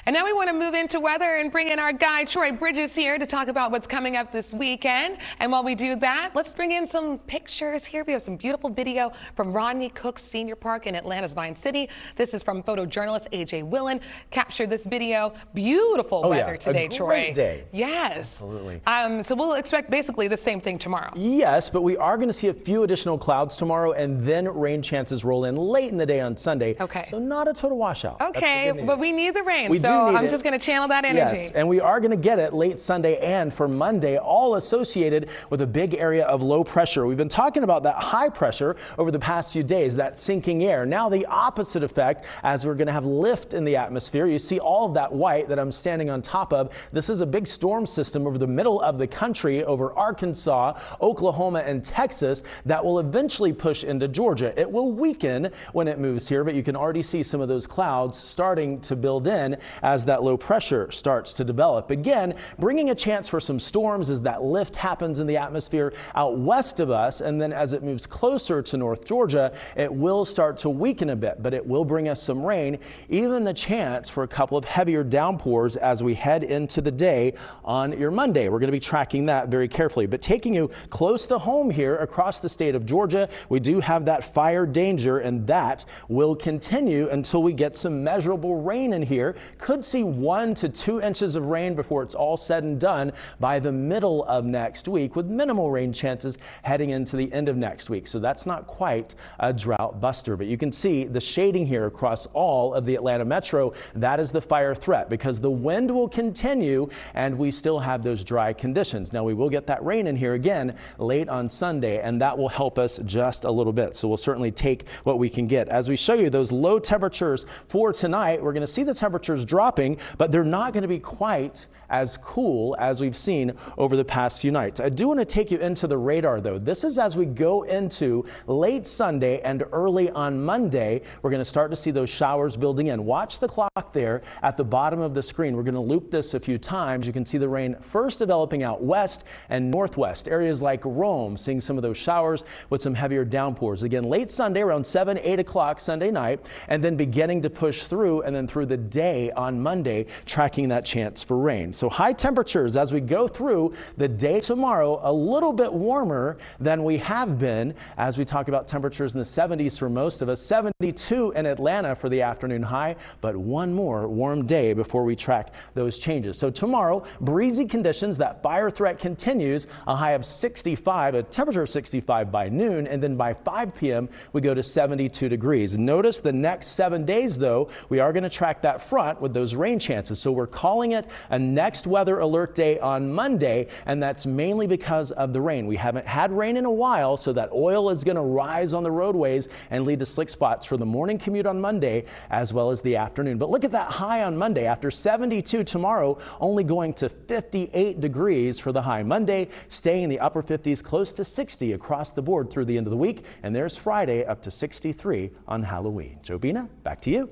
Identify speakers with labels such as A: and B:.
A: And now we want to move into weather and bring in our guy Troy Bridges here to talk about what's coming up this weekend. And while we do that, let's bring in some pictures here. We have some beautiful video from Rodney Cook Senior Park in Atlanta's Vine City. This is from photojournalist AJ Willen. Captured this video. Beautiful weather today, Troy.
B: Great day.
A: Yes.
B: Absolutely.
A: So we'll expect basically the same thing tomorrow.
B: Yes, but we are going to see a few additional clouds tomorrow, and then rain chances roll in late in the day on Sunday.
A: Okay.
B: So not a total washout.
A: Okay, but we need the rain,
B: we
A: so
B: do need
A: I'm
B: it.
A: just going to channel that energy.
B: Yes, and we are going to get it late Sunday and for Monday, all associated with a big area of low pressure. We've been talking about that high pressure over the past few days, that sinking air. Now the opposite effect, as we're going to have lift in the atmosphere. You see all of that white that I'm standing on top of. This is a big storm system over the middle of the country, over Arkansas, Oklahoma, and Texas, that will eventually push into Georgia. It will weaken when it moves here, but you can already see some of those clouds starting to build in as that low pressure starts to develop. Again, bringing a chance for some storms as that lift happens in the atmosphere out west of us, and then as it moves closer to North Georgia, it will start to weaken a bit, but it will bring us some rain, even the chance for a couple of heavier downpours as we head into the day on your Monday. We're going to be tracking that very carefully, but taking you close to home here across the state of Georgia, we do have that fire danger, and that will continue until we get some measurable rain in here. Could see 1 to 2 inches of rain before it's all said and done by the middle of next week, with minimal rain chances heading into the end of next week. So that's not quite a drought buster, but you can see the shading here across all of the Atlanta metro. That is the fire threat, because the wind will continue and we still have those dry conditions. Now we will get that rain in here again late on Sunday, and that will help us just a little bit. So we'll certainly take what we can get. As we show you those low temperatures for tonight, we're going to see the temperatures dropping, but they're not going to be quite as cool as we've seen over the past few nights. I do want to take you into the radar though. This is as we go into late Sunday and early on Monday. We're going to start to see those showers building in. Watch the clock there at the bottom of the screen. We're going to loop this a few times. You can see the rain first developing out west and northwest. Areas like Rome seeing some of those showers with some heavier downpours. Again, late Sunday around 7, 8 o'clock Sunday night, and then beginning to push through, and then through the day on Monday, tracking that chance for rain. So high temperatures as we go through the day tomorrow, a little bit warmer than we have been as we talk about temperatures in the 70s for most of us, 72 in Atlanta for the afternoon high, but one more warm day before we track those changes. So tomorrow, breezy conditions, that fire threat continues, a high of 65, a temperature of 65 by noon, and then by 5 p.m. we go to 72 degrees. Notice the next 7 days though, we are going to track that front with those rain chances. So we're calling it a next weather alert day on Monday, and that's mainly because of the rain. We haven't had rain in a while, so that oil is going to rise on the roadways and lead to slick spots for the morning commute on Monday as well as the afternoon. But look at that high on Monday. After 72 tomorrow, only going to 58 degrees for the high Monday, staying in the upper 50s, close to 60 across the board through the end of the week. And there's Friday up to 63 on Halloween. Jobina, back to you.